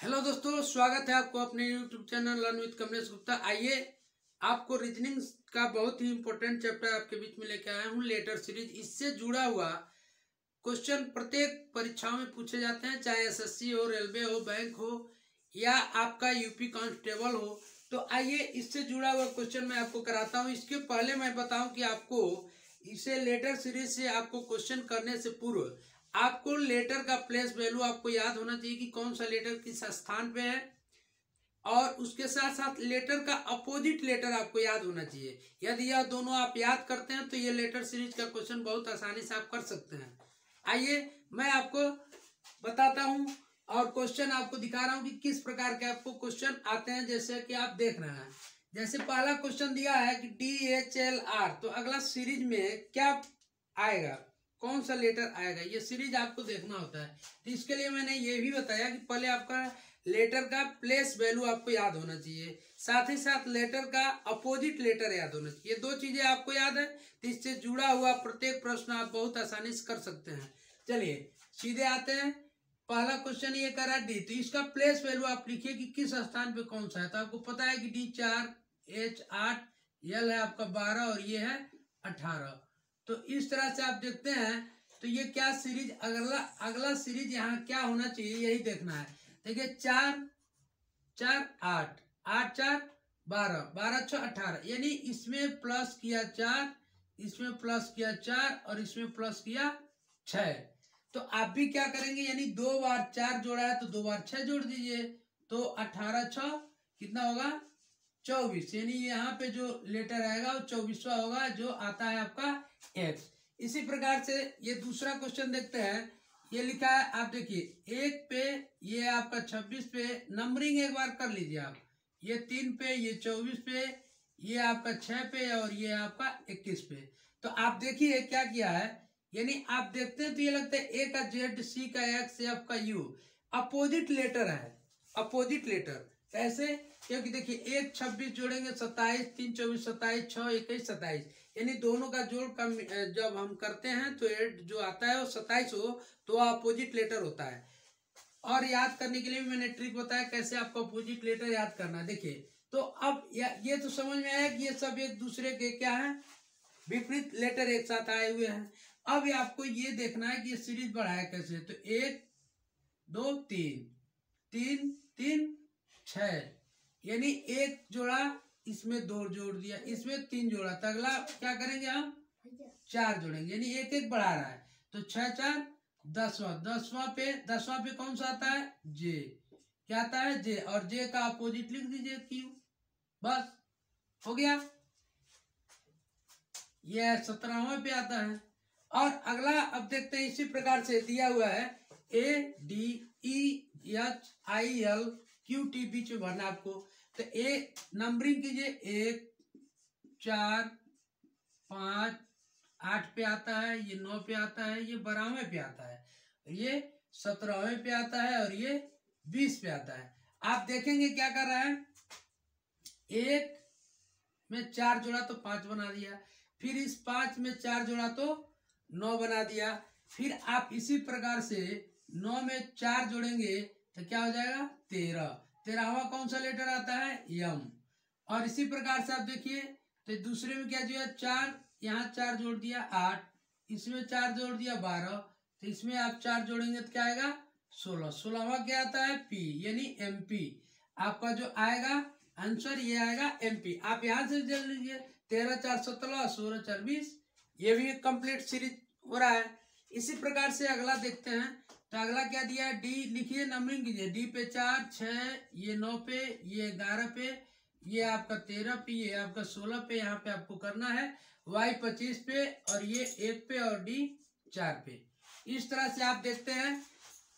Hello दोस्तों, स्वागत है आपको अपने YouTube channel learn with Kamlesh Gupta. आइए आपको रीजनिंग का बहुत ही इंपॉर्टेंट चैप्टर आपके बीच में लेके आया हूँ, लेटर सीरीज। इससे जुड़ा हुआ क्वेश्चन प्रत्येक परीक्षाओं में पूछे जाते हैं, चाहे एसएससी हो, रेलवे हो, बैंक हो या आपका यूपी कांस्टेबल हो। तो आइए इससे जुड़ा हुआ क्वेश्चन मैं आपको कराता हूँ। इसके पहले मैं बताऊं कि आपको इसे लेटर सीरीज से आपको क्वेश्चन करने से पूर्व आपको लेटर का प्लेस वैल्यू आपको याद होना चाहिए कि कौन सा लेटर किस स्थान पे है, और उसके साथ साथ लेटर का अपोजिट लेटर आपको याद होना चाहिए। यदि यह दोनों आप याद करते हैं तो ये लेटर सीरीज का क्वेश्चन बहुत आसानी से आप कर सकते हैं। आइए मैं आपको बताता हूं और क्वेश्चन आपको दिखा रहा हूं कि किस प्रकार के आपको क्वेश्चन आते हैं। जैसे कि आप देख रहे हैं, जैसे पहला क्वेश्चन दिया है कि DHLR, तो अगला सीरीज में क्या आएगा, कौन सा लेटर आएगा, ये सीरीज आपको देखना होता है। तो इसके लिए मैंने ये भी बताया कि पहले आपका लेटर का प्लेस वैल्यू आपको याद होना चाहिए, साथ ही साथ लेटर का अपोजिट लेटर याद होना चाहिए। ये दो चीजें आपको याद है तो इससे जुड़ा हुआ प्रत्येक प्रश्न आप बहुत आसानी से कर सकते हैं। चलिए सीधे आते हैं। पहला क्वेश्चन ये करा डी, तो इसका प्लेस वैल्यू आप लिखिए कि किस स्थान पे कौन सा है। तो आपको पता है कि D 4, H 8, L है आपका 12 और ये है 18। तो इस तरह से आप देखते हैं तो ये क्या सीरीज, अगला सीरीज यहाँ क्या होना चाहिए यही देखना है। देखिए 4 4 8, 8 4 12, 12 6 18, यानी इसमें प्लस किया 4, इसमें प्लस किया 4 और इसमें प्लस किया 6। तो आप भी क्या करेंगे, यानी 2 बार 4 जोड़ा है तो 2 बार 6 जोड़ दीजिए। तो 18 6 कितना होगा 24, यानी यहाँ पे जो लेटर आएगा वो 24वां होगा, जो आता है आपका एक्स। इसी प्रकार से ये दूसरा क्वेश्चन देखते हैं। ये लिखा है, आप देखिए 1 पे, ये आपका 26 पे, नंबरिंग एक बार कर लीजिए आप। ये 3 पे, ये 24 पे, ये आपका 6 पे और ये आपका 21 पे। तो आप देखिए क्या किया है, यानी आप देखते हैं तो ये लगता है ए का जेड, सी का एक्स, एफ का यू, अपोजिट लेटर है। अपोजिट लेटर कैसे, क्योंकि देखिए 1 26 जोड़ेंगे 27, 3 24 27, 6 21 27, यानी दोनों का जोड़ कम जब हम करते हैं तो जो आता है वो 27 हो तो अपोजिट लेटर होता है। और याद करने के लिए भी मैंने ट्रिक बताया कैसे आपको अपोजिट लेटर याद करना है। देखिए तो अब ये तो समझ में आया कि ये सब एक दूसरे के क्या है, विपरीत लेटर एक साथ आए हुए हैं। अब आपको ये देखना है कि ये सीरीज बढ़ाया कैसे। तो 1 2 3 3 3 6, यानी एक जोड़ा, इसमें 2 जोड़ दिया, इसमें 3 जोड़ा, तो अगला क्या करेंगे हम 4 जोड़ेंगे, यानी एक एक बढ़ा रहा है। तो 6 4 10वां, 10वां पे कौन सा आता है, जे। क्या आता है, जे, और जे का अपोजिट लिख दीजिए क्यू, बस हो गया। यह 17वां पे आता है। और अगला अब देखते हैं, इसी प्रकार से दिया हुआ है ADEHIL QT, बीच में भरना आपको। तो ए नंबरिंग कीजिए, 1 4 5 8 पे आता है, ये 9 पे आता है, ये 12वें पे आता है, ये 17वें पे आता है और ये 20 पे आता है। आप देखेंगे क्या कर रहा है, 1 में 4 जोड़ा तो 5 बना दिया, फिर इस 5 में 4 जोड़ा तो 9 बना दिया, फिर आप इसी प्रकार से 9 में 4 जोड़ेंगे तो क्या हो जाएगा 13। 13वां कौन सा लेटर आता है, यम। और इसी प्रकार से आप देखिए तो दूसरे में क्या जो है 4, यहाँ 4 जोड़ दिया 8, इसमें 4 जोड़ दिया 12, तो इसमें आप 4 जोड़ेंगे तो क्या आएगा 16। 16वां क्या आता है, पी, यानी MP। आपका जो आएगा आंसर ये आएगा MP। आप यहाँ से जल लीजिए, 13 4 17, 16 4 20, ये भी कंप्लीट सीरीज हो रहा है। इसी प्रकार से अगला देखते हैं। तो अगला क्या दिया है, डी लिखिए, नंबरिंग कीजिए। डी पे 4 6, ये 9 पे, ये 11 पे, ये आपका 13 पे, ये आपका 16 पे, यहाँ पे आपको करना है Y 25 पे, और ये 1 पे और D 4 पे। इस तरह से आप देखते हैं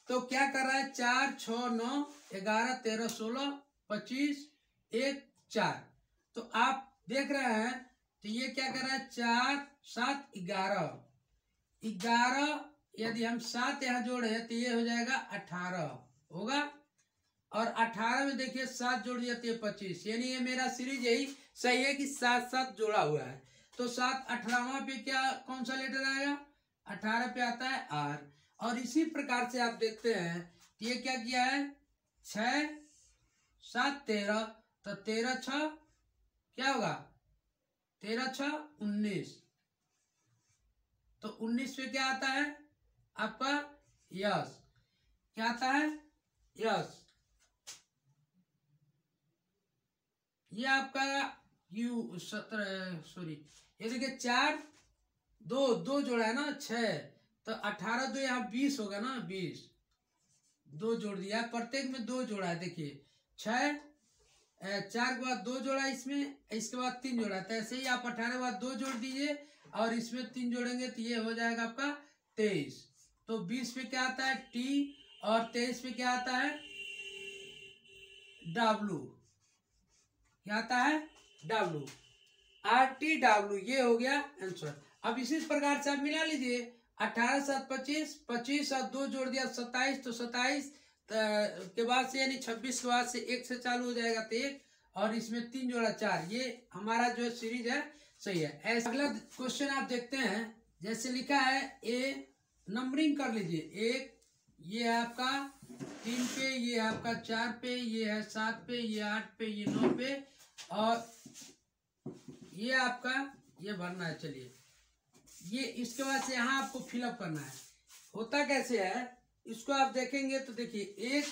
तो क्या कर रहा है, 4 6 9 11 13 16 25 1 4। तो आप देख रहे हैं तो ये क्या कर रहा है, 4 7 11, 11, यदि हम 7 यहाँ जोड़े तो ये हो जाएगा 18 होगा, और 18 में देखिए 7 जोड़ दिया तो ये 25, यानी ये मेरा सीरीज यही सही है कि 7 7 जोड़ा हुआ है। तो 7 18वां पे क्या कौन सा लेटर आएगा, 18 पे आता है R। और इसी प्रकार से आप देखते हैं ये क्या किया है, 6 7 13, तो 13 6 क्या होगा, 13 6 19, तो 19 पे क्या आता है आपका यस, क्या आता है यस, ये आपका यू 17 सॉरी, ये देखिए 4 2 2 जोड़ा है ना 6, तो 18 2 यहाँ 20 होगा ना, 20 2 जोड़ दिया, प्रत्येक में 2 जोड़ा है, देखिए 6 4 के बाद 2 जोड़ा इसमें, इसके बाद 3 जोड़ा, तो ऐसे ही आप 18 के बाद 2 जोड़ दीजिए और इसमें 3 जोड़ेंगे तो ये हो जाएगा आपका 23। तो 20 पे क्या आता है टी और 23 पे क्या आता है डब्लू, क्या आता है डब्लू, RTW, ये हो गया आंसर। अब इसी प्रकार से आप मिला लीजिए, 18 7 25, 25 और 2 जोड़ दिया 27, तो 27 के बाद से यानी 26 के बाद से 1 से चालू हो जाएगा तो 1, और इसमें 3 जोड़ा 4, ये हमारा जो सीरीज है सही है। ऐसा अगला क्वेश्चन आप देखते हैं, जैसे लिखा है ए, नंबरिंग कर लीजिए, 1 ये है आपका 3 पे, ये है आपका 4 पे, ये है 7 पे, ये 8 पे, ये 9 पे, और ये आपका ये भरना है। चलिए ये इसके बाद से यहाँ आपको फिलअप करना है। होता कैसे है इसको आप देखेंगे तो देखिए, एक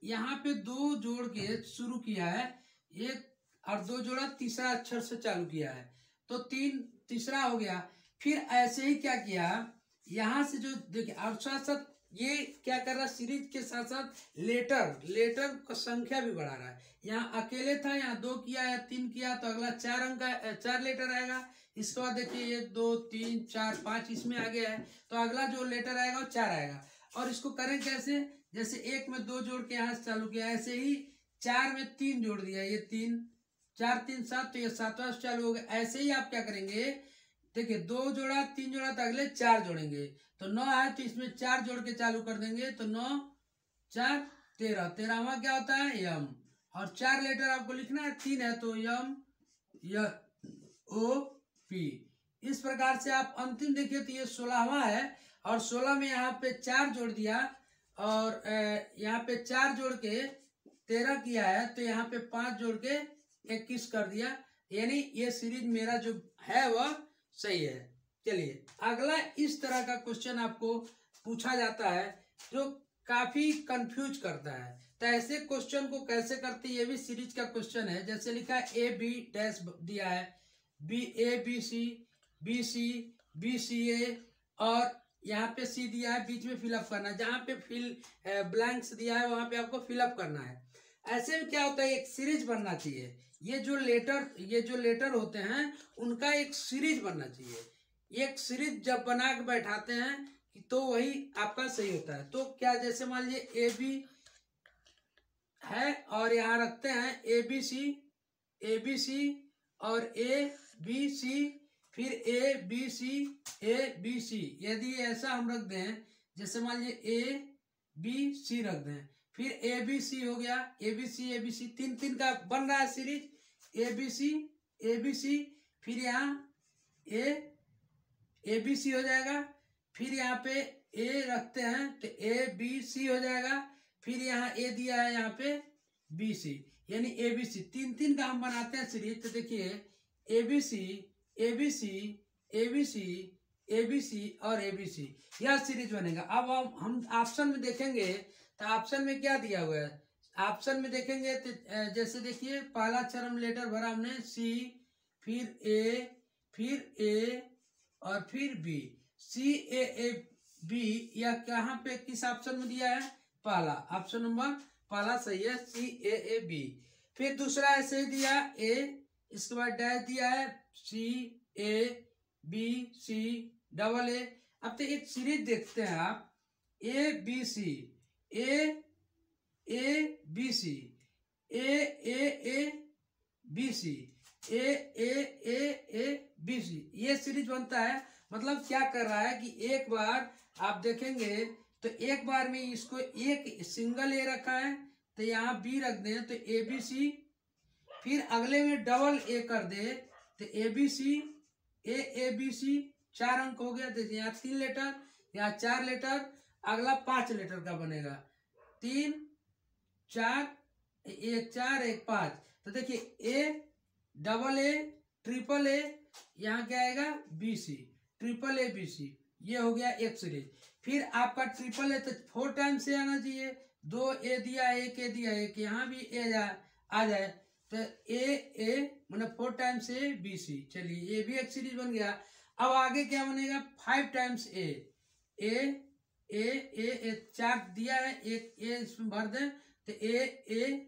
यहाँ पे 2 जोड़ के शुरू किया है, 1 और 2 जोड़ा, तीसरा अक्षर से चालू किया है, तो 3 तीसरा हो गया। फिर ऐसे ही क्या किया, यहाँ से जो देखिए और साथ साथ ये क्या कर रहा है, सीरीज के साथ साथ लेटर का संख्या भी बढ़ा रहा है। यहाँ अकेले था, यहाँ 2 किया या 3 किया, तो अगला 4 अंक का 4 लेटर आएगा। इसके बाद देखिए 1 2 3 4 5 इसमें आ गया है, तो अगला जो लेटर आएगा वो 4 आएगा। और इसको करें कैसे, जैसे 1 में 2 जोड़ के यहाँ से चालू किया, ऐसे ही 4 में 3 जोड़ दिया, ये 3 4 3 7, तो ये 7वां से चालू हो गया। ऐसे ही आप क्या करेंगे, देखिए 2 जोड़ा 3 जोड़ा, तो अगले 4 जोड़ेंगे, तो 9 है तो इसमें 4 जोड़ के चालू कर देंगे, तो 9 4 13, 13वां क्या होता है यम, और 4 लेटर आपको लिखना है, 3 है तो यम ओ पी। इस प्रकार से आप अंतिम देखिए तो ये 16वां है, और 16 में यहाँ पे 4 जोड़ दिया, और यहाँ पे 4 जोड़ के 13 किया है, तो यहाँ पे 5 जोड़ के 21 कर दिया, यानी ये सीरीज मेरा जो है वह सही है। चलिए अगला इस तरह का क्वेश्चन आपको पूछा जाता है जो काफी कंफ्यूज करता है, तो ऐसे क्वेश्चन को कैसे करते ये भी सीरीज का क्वेश्चन है। जैसे लिखा है ए बी डैश दिया है, B A B C, B C B C A, और यहाँ पे सी दिया है, बीच में फिलअप करना है, जहाँ पे ब्लैंक्स दिया है वहां पे आपको फिलअप करना है। ऐसे में क्या होता है, एक सीरीज बनना चाहिए, ये जो लेटर होते हैं उनका एक सीरीज बनना चाहिए। एक सीरीज जब बना के बैठाते हैं तो वही आपका सही होता है। तो क्या, जैसे मान लीजिए ए बी है और यहाँ रखते हैं ए बी सी और ए बी सी, फिर ए बी सी, यदि ऐसा हम रख दें, जैसे मान लीजिए ए बी सी रख दें, फिर ए बी सी हो गया, ए बी सी 3 का बन रहा है सीरीज, ए बी सी, फिर यहाँ ए बी सी हो जाएगा, फिर यहाँ पे ए रखते हैं तो ए बी सी हो जाएगा, फिर यहाँ ए दिया है यहाँ पे बी सी, यानी ए बी सी 3 का हम बनाते हैं सीरीज। तो देखिए ए बी सी और ए बी सी, यह सीरीज बनेगा। अब हम ऑप्शन में देखेंगे तो ऑप्शन में क्या दिया हुआ है, ऑप्शन में देखेंगे तो जैसे देखिए पहला अक्षर हम लेटर भरा हमने सी, फिर ए और फिर बी, सी ए बी, या कहाँ पे किस ऑप्शन में दिया है, पहला ऑप्शन नंबर पहला सही है, सी ए बी। फिर दूसरा ऐसे ही दिया ए, इसके बाद डैश दिया है सी A B C double A. अब तो एक सीरीज देखते हैं आप, A B C, A B C, A B C, A B C, ये सीरीज बनता है। मतलब क्या कर रहा है कि एक बार आप देखेंगे तो एक बार में इसको एक सिंगल ए रखा है तो यहाँ बी रख दें तो ए बी सी, फिर अगले में डबल ए कर दे तो ए बी सी, ए बी सी, 4 अंक हो गया। देखिए यहाँ 3 लेटर, यहाँ 4 लेटर, अगला 5 लेटर का बनेगा, 3 4 एक 4 एक 5। तो देखिए A double A triple A, यहाँ क्या आएगा B C, triple A B C, ये हो गया एक सीरीज। फिर आपका ट्रिपल ए तो 4 टाइम्स ए आना चाहिए, 2 ए दिया एक ए दिया एक, यहाँ भी ए आ जाए तो ए मतलब 4 टाइम्स ए बी सी। चलिए ये भी एक सीरीज बन गया। अब आगे क्या बनेगा 5 टाइम्स ए 4 दिया है, एक ए इसमें भर दें तो ए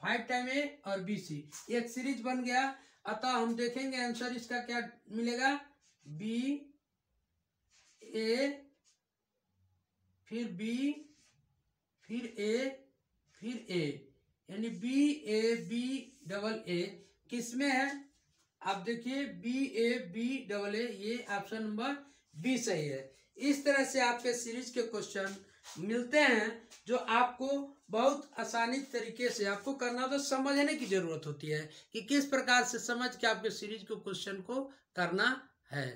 5 टाइम ए और बी सी, एक सीरीज बन गया। अतः हम देखेंगे आंसर इसका क्या मिलेगा, बी ए फिर बी फिर ए फिर ए, यानी B A B double A किसमें है, आप देखिए B A B double A, ये ऑप्शन नंबर बी सही है। इस तरह से आपके सीरीज के क्वेश्चन मिलते हैं जो आपको बहुत आसानी तरीके से आपको करना, तो समझने की जरूरत होती है कि किस प्रकार से समझ के आपके सीरीज के क्वेश्चन को करना है।